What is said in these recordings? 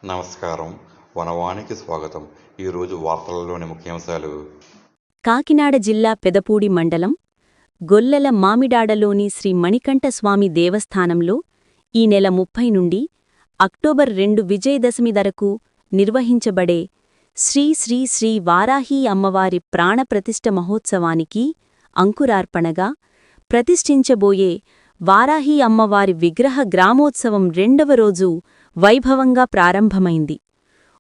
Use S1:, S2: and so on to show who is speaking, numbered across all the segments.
S1: నమస్కారం. వనవానికి స్వాగతం. ఈరోజు వార్తలలోని ముఖ్యాంశాలు.
S2: కాకినాడ జిల్లా పెదపూడి మండలం గొల్లల మామిడాడలోని శ్రీ మణికంఠస్వామి దేవస్థానంలో ఈ నెల 30 నుండి అక్టోబర్ 2 విజయదశమి వరకు నిర్వహించబడే శ్రీ శ్రీ శ్రీ వారాహి అమ్మవారి ప్రాణప్రతిష్ఠ మహోత్సవానికి అంకురార్పణగా ప్రతిష్ఠించబోయే వారాహి అమ్మవారి విగ్రహ గ్రామోత్సవం 2వ రోజు వైభవంగా ప్రారంభమైంది.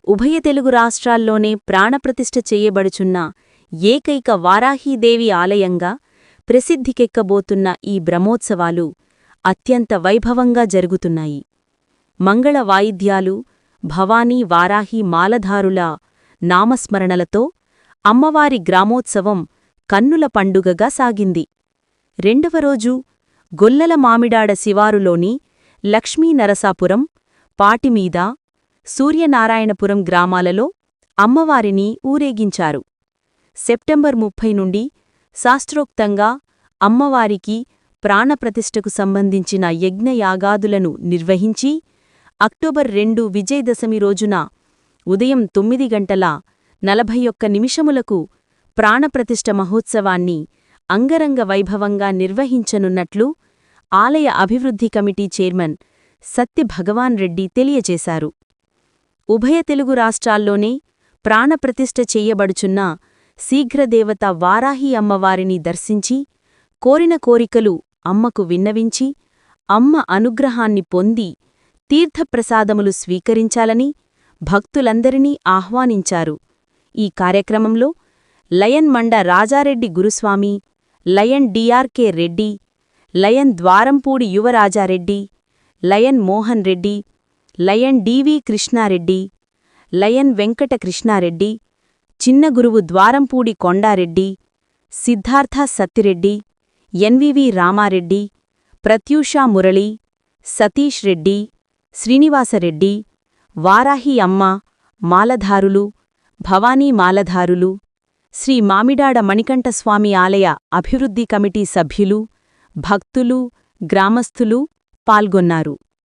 S2: ఉభయ తెలుగు రాష్ట్రాల్లోనే ప్రాణప్రతిష్ఠ చేయబడుచున్న ఏకైక వారాహీదేవి ఆలయంగా ప్రసిద్ధికెక్కబోతున్న ఈ బ్రహ్మోత్సవాలు అత్యంత వైభవంగా జరుగుతున్నాయి. మంగళ వాయిద్యాలు, భవానీ వారాహి మాలధారుల నామస్మరణలతో అమ్మవారి గ్రామోత్సవం కన్నుల పండుగగా సాగింది. 2వ రోజు గొల్లల మామిడాడ శివారులోని లక్ష్మీనరసాపురం, పాటిమీద, సూర్యనారాయణపురం గ్రామాలలో అమ్మవారిని ఊరేగించారు. సెప్టెంబర్ 30 నుండి శాస్త్రోక్తంగా అమ్మవారికి ప్రాణప్రతిష్ఠకు సంబంధించిన యజ్ఞయాగాదులను నిర్వహించి అక్టోబర్ 2 విజయదశమి రోజున ఉదయం 9:41 ప్రాణప్రతిష్ఠ మహోత్సవాన్ని అంగరంగ వైభవంగా నిర్వహించనున్నట్లు ఆలయ అభివృద్ధి కమిటీ చైర్మన్ సత్యభగవాన్ రెడ్డి తెలియజేశారు. ఉభయ తెలుగు రాష్ట్రాల్లోనే ప్రాణప్రతిష్ఠ చెయ్యబడుచున్న శీఘ్రదేవత వారాహి అమ్మవారిని దర్శించి కోరిన కోరికలు అమ్మకు విన్నవించి అమ్మ అనుగ్రహాన్ని పొంది తీర్థప్రసాదములు స్వీకరించాలని భక్తులందరినీ ఆహ్వానించారు. ఈ కార్యక్రమంలో lion Manda Rajareddy Guruswamy, lion DRK Reddy, lion Dwarampudi Yuvarajareddy, lion Mohan Reddy, lion DV Krishnareddy, lion Venkata Krishnareddy, చిన్న గురువు ద్వారంపూడి కొండారెడ్డి, సిద్ధార్థ సత్తిరెడ్డి, ఎన్వివి రామారెడ్డి, ప్రత్యూషా మురళి, సతీష్ రెడ్డి, శ్రీనివాసరెడ్డి, వారాహి అమ్మ మాలధారులు, భవానీ మాలధారులు, శ్రీ మామిడాడ మణికంఠస్వామి ఆలయ అభివృద్ధి కమిటీ సభ్యులు, భక్తులు, గ్రామస్థులు పాల్గొన్నారు.